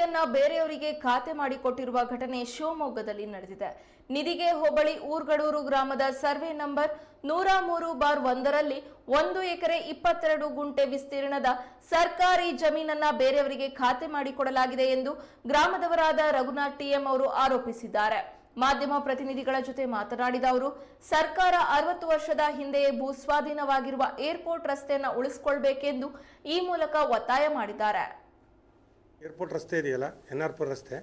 ಆಸ್ತಿಯನ್ನ ಬೇರೆಯವರಿಗೆ ಖಾತೆ ಮಾಡಿಕೊಟ್ಟಿರುವ ಘಟನೆ ಶಿವಮೊಗ್ಗದಲ್ಲಿ ನಡೆದಿದೆ. ನಿದಿಗೆ ಹೋಬಳಿ ಊರ್ಗಡೂರು ಗ್ರಾಮದ ಸರ್ವೆ ನಂಬರ್ 103/1ರಲ್ಲಿ 1 ಎಕರೆ 22 ಗುಂಟೆ ವಿಸ್ತೀರ್ಣದ ಸರ್ಕಾರಿ ಜಮೀನನ್ನ ಬೇರೆಯವರಿಗೆ ಖಾತೆ ಮಾಡಿಕೊಡಲಾಗಿದೆ ಎಂದು ಗ್ರಾಮದವರಾದ ರಘುನಾಥ್ ಟಿಎಂ ಅವರು ಆರೋಪಿಸಿದ್ದಾರೆ. ಮಾಧ್ಯಮ ಪ್ರತಿನಿಧಿಗಳ ಜೊತೆ ಮಾತನಾಡಿದ ಅವರು, ಸರ್ಕಾರ 60 ವರ್ಷದ ಹಿಂದೆಯೇ ಭೂಸ್ವಾಧೀನವಾಗಿರುವ ಏರ್ಪೋರ್ಟ್ ರಸ್ತೆಯನ್ನು ಉಳಿಸಿಕೊಳ್ಳಬೇಕೆಂದು ಈ ಮೂಲಕ ಒತ್ತಾಯ ಮಾಡಿದ್ದಾರೆ. ಏರ್ಪೋರ್ಟ್ ರಸ್ತೆ ಇದೆಯಲ್ಲ, NR-ಪುರ ರಸ್ತೆ,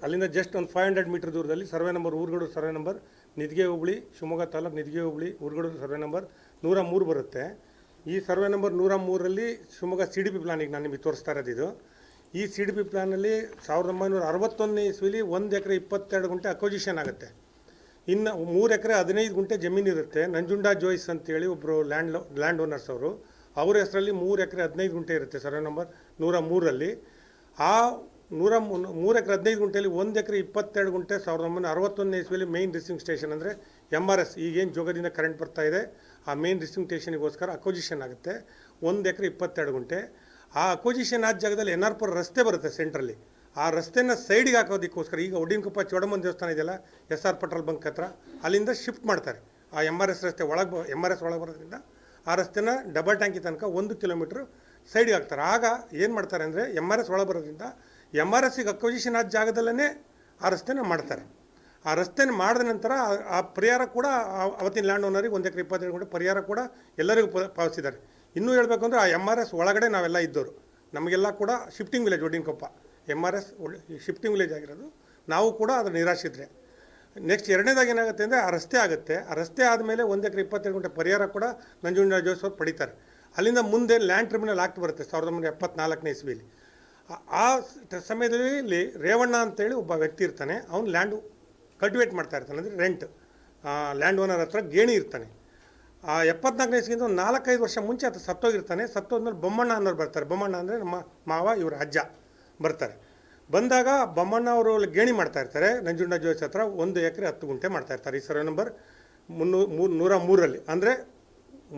ಅಲ್ಲಿಂದ ಜಸ್ಟ್ ಒಂದು 500 ಮೀಟರ್ ದೂರದಲ್ಲಿ ಸರ್ವೆ ನಂಬರ್ ಊರ್ಗಡೂರು ಸರ್ವೆ ನಂಬರ್ ನಿದಿಗೆ ಹೋಬಳಿ ಶಿವಮೊಗ್ಗ ತಾಲೂಕು ನಿದಿಗೆ ಹೋಬಳಿ ಊರ್ಗಡೂರು ಸರ್ವೆ ನಂಬರ್ 103 ಬರುತ್ತೆ. ಈ ಸರ್ವೆ ನಂಬರ್ 103ರಲ್ಲಿ ಶಿವಮೊಗ್ಗ CDP ಪ್ಲಾನಿಗೆ ನಾನು ನಿಮಗೆ ತೋರಿಸ್ತಾ ಇರೋದು ಇದು. ಈ CDP ಪ್ಲಾನಲ್ಲಿ 1961ನೇ ಇಸ್ವಿಲಿ 1 ಎಕರೆ 22 ಗುಂಟೆ ಅಕ್ವಜಿಷನ್ ಆಗುತ್ತೆ. ಇನ್ನು 3 ಎಕರೆ 15 ಗುಂಟೆ ಜಮೀನು ಇರುತ್ತೆ. ನಂಜುಂಡ ಜೋಯ್ಸ್ ಅಂತೇಳಿ ಒಬ್ಬರು ಲ್ಯಾಂಡ್ ಓನರ್ಸ್ ಅವರು, ಅವ್ರ ಹೆಸರಲ್ಲಿ 3 ಎಕರೆ 15 ಗುಂಟೆ ಇರುತ್ತೆ ಸರ್ವೆ ನಂಬರ್ 103ರಲ್ಲಿ. ಆ 3 ಎಕರೆ 15 ಗುಂಟೆಯಲ್ಲಿ 1 ಎಕರೆ 22 ಗುಂಟೆ 1961ನೇ ಇಸ್ವಿಯಲ್ಲಿ ಮೇನ್ ರಿಸೀವಿಂಗ್ ಸ್ಟೇಷನ್ ಅಂದರೆ MRS, ಈಗೇನು ಜೋಗದಿಂದ ಕರೆಂಟ್ ಬರ್ತಾ ಇದೆ ಆ ಮೇನ್ ರಿಸೀವಿಂಗ್ ಸ್ಟೇಷನಿಗೋಸ್ಕರ ಅಕ್ವಜಿಷನ್ ಆಗುತ್ತೆ 1 ಎಕರೆ 22 ಗುಂಟೆ. ಆ ಅಕ್ವಜಿಷನ್ ಆದ ಜಾಗದಲ್ಲಿ NR-ಪುರ ರಸ್ತೆ ಬರುತ್ತೆ ಸೆಂಟ್ರಲ್ಲಿ. ಆ ರಸ್ತೆನ ಸೈಡಿಗೆ ಹಾಕೋದಕ್ಕೋಸ್ಕರ ಈಗ ಒಡ್ಡಿನಕೊಪ್ಪ ಚೌಡಮ್ಮನ ದೇವಸ್ಥಾನ ಇದೆಯಲ್ಲ, SR ಪೆಟ್ರೋಲ್ ಬಂಕ್ ಹತ್ರ, ಅಲ್ಲಿಂದ ಶಿಫ್ಟ್ ಮಾಡ್ತಾರೆ. ಆ MRS ರಸ್ತೆ MRS ಒಳಗೆ ಬರೋದ್ರಿಂದ ಆ ರಸ್ತೆನ ಡಬಲ್ ಟ್ಯಾಂಕಿ ತನಕ 1 ಕಿಲೋಮೀಟ್ರ್ ಸೈಡ್ಗೆ ಹಾಕ್ತಾರೆ. ಆಗ ಏನು ಮಾಡ್ತಾರೆ ಅಂದರೆ MRS ಒಳಗೆ ಬರೋದ್ರಿಂದ MRSಗೆ ಅಕ್ವಜಿಷನ್ ಆದ ಜಾಗದಲ್ಲೇ ಆ ರಸ್ತೆನ ಮಾಡ್ತಾರೆ. ಆ ರಸ್ತೆನ ಮಾಡಿದ ನಂತರ ಆ ಪರಿಹಾರ ಕೂಡ ಅವತ್ತಿನ ಲ್ಯಾಂಡ್ ಓನರಿಗೆ 1 ಎಕರೆ 22 ಗುಂಟೆ ಪರಿಹಾರ ಕೂಡ ಎಲ್ಲರಿಗೂ ಪಾವತಿಸಿದ್ದಾರೆ. ಇನ್ನೂ ಹೇಳಬೇಕು ಅಂದರೆ ಆ MRS ಒಳಗಡೆ ನಾವೆಲ್ಲ ಇದ್ದವರು, ನಮಗೆಲ್ಲ ಕೂಡ shifting village Oddinakoppa MRS shifting village ಆಗಿರೋದು, ನಾವು ಕೂಡ ಅದರ ನಿರಾಶಿದ್ರೆ. ನೆಕ್ಸ್ಟ್ ಎರಡನೇದಾಗಿ ಏನಾಗುತ್ತೆ ಅಂದರೆ ಆ ರಸ್ತೆ ಆಗುತ್ತೆ. ಆ ರಸ್ತೆ ಆದಮೇಲೆ 1 ಎಕರೆ 22 ಗುಂಟೆ ಪರಿಹಾರ ಕೂಡ ನಂಜುಂಡ ಜೋಯ್ಸ್ ಅವರು ಪಡಿತಾರೆ. ಅಲ್ಲಿಂದ ಮುಂದೆ ಲ್ಯಾಂಡ್ ಟ್ರಿಬ್ಯುನಲ್ ಆಕ್ಟ್ ಬರುತ್ತೆ 1974ನೇ ಇಸ್ವಿಲಿ. ಆ ಸಮಯದಲ್ಲಿ ರೇವಣ್ಣ ಅಂತೇಳಿ ಒಬ್ಬ ವ್ಯಕ್ತಿ ಇರ್ತಾನೆ, ಅವ್ನು ಲ್ಯಾಂಡು ಕಲ್ಟಿವೇಟ್ ಮಾಡ್ತಾ ಇರ್ತಾನೆ, ಅಂದರೆ ರೆಂಟ್ ಲ್ಯಾಂಡ್ ಓನರ್ ಹತ್ರ ಗೇಣಿ ಇರ್ತಾನೆ. ಆ 74ನೇ ಇಸ್ವಿಯಿಂದ ಒಂದು 4-5 ವರ್ಷ ಮುಂಚೆ ಅದು ಸತ್ತೋಗಿರ್ತಾನೆ. ಸತ್ತೋದ್ಮೇಲೆ ಬೊಮ್ಮಣ್ಣ ಅನ್ನೋರು ಬರ್ತಾರೆ. ಬೊಮ್ಮಣ್ಣ ಅಂದರೆ ನಮ್ಮ ಮಾವ, ಇವರ ಅಜ್ಜ ಬರ್ತಾರೆ. ಬಂದಾಗ ಬೊಮ್ಮಣ್ಣ ಅವರು ಗೇಣಿ ಮಾಡ್ತಾ ಇರ್ತಾರೆ ನಂಜುಂಡ ಜೋಯ್ಸ್ ಹತ್ರ 1 ಎಕರೆ 10 ಗುಂಟೆ ಮಾಡ್ತಾ ಇರ್ತಾರೆ ಈ ಸರ್ವೆ ನಂಬರ್ 103ರಲ್ಲಿ. ಅಂದರೆ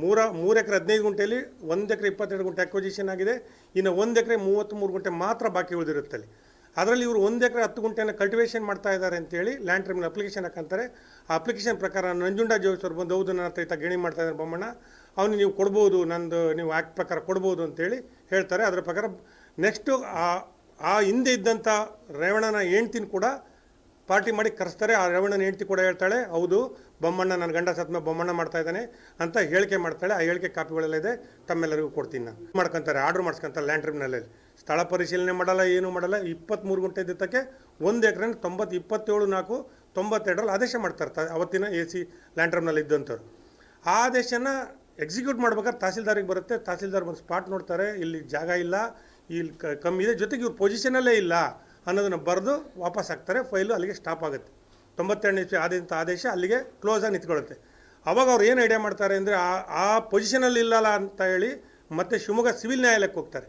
3 ಎಕರೆ 15 ಗುಂಟೆಯಲ್ಲಿ 1 ಎಕರೆ 22 ಗುಂಟೆ ಅಕ್ವಜಿಷನ್ ಆಗಿದೆ. ಇನ್ನು 1 ಎಕರೆ 33 ಗುಂಟೆ ಮಾತ್ರ ಬಾಕಿ ಉಳಿದಿರುತ್ತೆ ಅಲ್ಲಿ. ಅದರಲ್ಲಿ ಇವರು 1 ಎಕರೆ 10 ಗುಂಟೆಯನ್ನು ಕಲ್ಟಿವೇಷನ್ ಮಾಡ್ತಾ ಇದ್ದಾರೆ ಅಂತೇಳಿ ಲ್ಯಾಂಡ್ ಟ್ರಿಬ್ಯುನಲ್ ಅಪ್ಲಿಕೇಶನ್ ಹಾಕಂತಾರೆ. ಆ ಅಪ್ಲಿಕೇಶನ್ ಪ್ರಕಾರ ನಂಜುಂಡ ಜೋಯ್ಸ್ ಅವ್ರು ಬಂದು, ಹೌದು ನನ್ನ ಹತ್ರ ಗೇಣಿ ಮಾಡ್ತಾ ಇದ್ದಾರೆ ಬೊಮ್ಮಣ್ಣ, ಅವನಿಗೆ ನೀವು ಕೊಡ್ಬೋದು, ನಂದು ನೀವು ಆ್ಯಕ್ಟ್ ಪ್ರಕಾರ ಕೊಡ್ಬೋದು ಅಂತೇಳಿ ಹೇಳ್ತಾರೆ. ಅದರ ಪ್ರಕಾರ ನೆಕ್ಸ್ಟು ಆ ಹಿಂದೆ ಇದ್ದಂಥ ರೇವಣ್ಣನ ಹೆಂಡ್ತಿನ ಕೂಡ ಪಾರ್ಟಿ ಮಾಡಿ ಕರೆಸ್ತಾರೆ. ಆ ರೇವಣ್ಣನ ಹೆಂಡ್ತಿ ಕೂಡ ಹೇಳ್ತಾಳೆ, ಹೌದು ಬೊಮ್ಮಣ್ಣ ನನ್ನ ಗಂಡ ಸತ್ಮ ಬೊಮ್ಮಣ್ಣ ಮಾಡ್ತಾ ಇದ್ದಾನೆ ಅಂತ ಹೇಳಿಕೆ ಮಾಡ್ತಾಳೆ. ಆ ಹೇಳಿಕೆ ಕಾಪಿಗಳೆಲ್ಲ ಇದೆ, ತಮ್ಮೆಲ್ಲರಿಗೂ ಕೊಡ್ತೀನಿ. ನಾನು ಮಾಡ್ಕೊತಾರೆ, ಆರ್ಡ್ರ್ ಮಾಡಿಸ್ಕೊಂತಾರೆ ಲ್ಯಾಂಡ್ ಟ್ರಿಬ್ಯುನಲಲ್ಲಿ. ಸ್ಥಳ ಪರಿಶೀಲನೆ ಮಾಡಲ್ಲ, ಏನೂ ಮಾಡಲ್ಲ. 23 ಗುಂಟೆ ಇದ್ದಕ್ಕೆ 1 ಎಕರೆ 27/4/92ರಲ್ಲಿ ಆದೇಶ ಮಾಡ್ತಾರೆ ಅವತ್ತಿನ AC ಲ್ಯಾಂಡ್ ಟ್ರಿಬ್ಯುನಲ್ ಇದ್ದಂಥವ್ರು. ಆ ಆದೇಶನ ಎಕ್ಸಿಕ್ಯೂಟ್ ಮಾಡ್ಬೇಕಾದ್ರೆ ತಹಸೀಲ್ದಾರಿಗೆ ಬರುತ್ತೆ. ತಹಸೀಲ್ದಾರ್ ಬಂದು ಸ್ಪಾಟ್ ನೋಡ್ತಾರೆ, ಇಲ್ಲಿ ಜಾಗ ಇಲ್ಲ, ಇಲ್ಲಿ ಕಮ್ಮಿ ಇದೆ, ಜೊತೆಗೆ ಇವ್ರು ಪೊಸಿಷನಲ್ಲೇ ಇಲ್ಲ ಅನ್ನೋದನ್ನು ಬರೆದು ವಾಪಸ್ ಹಾಕ್ತಾರೆ. ಫೈಲು ಅಲ್ಲಿಗೆ ಸ್ಟಾಪ್ ಆಗುತ್ತೆ. 92ನೇ ಇಸ್ವಿ ಆದಂಥ ಆದೇಶ ಅಲ್ಲಿಗೆ ಕ್ಲೋಸ್ ಆಗಿ ನಿಂತ್ಕೊಳ್ಳುತ್ತೆ. ಅವಾಗ ಅವ್ರು ಏನು ಐಡಿಯಾ ಮಾಡ್ತಾರೆ ಅಂದರೆ ಆ ಪೊಸಿಷನಲ್ಲಿ ಇಲ್ಲಲ್ಲ ಅಂತ ಹೇಳಿ ಮತ್ತೆ ಶಿವಮೊಗ್ಗ ಸಿವಿಲ್ ನ್ಯಾಯಾಲಯಕ್ಕೆ ಹೋಗ್ತಾರೆ.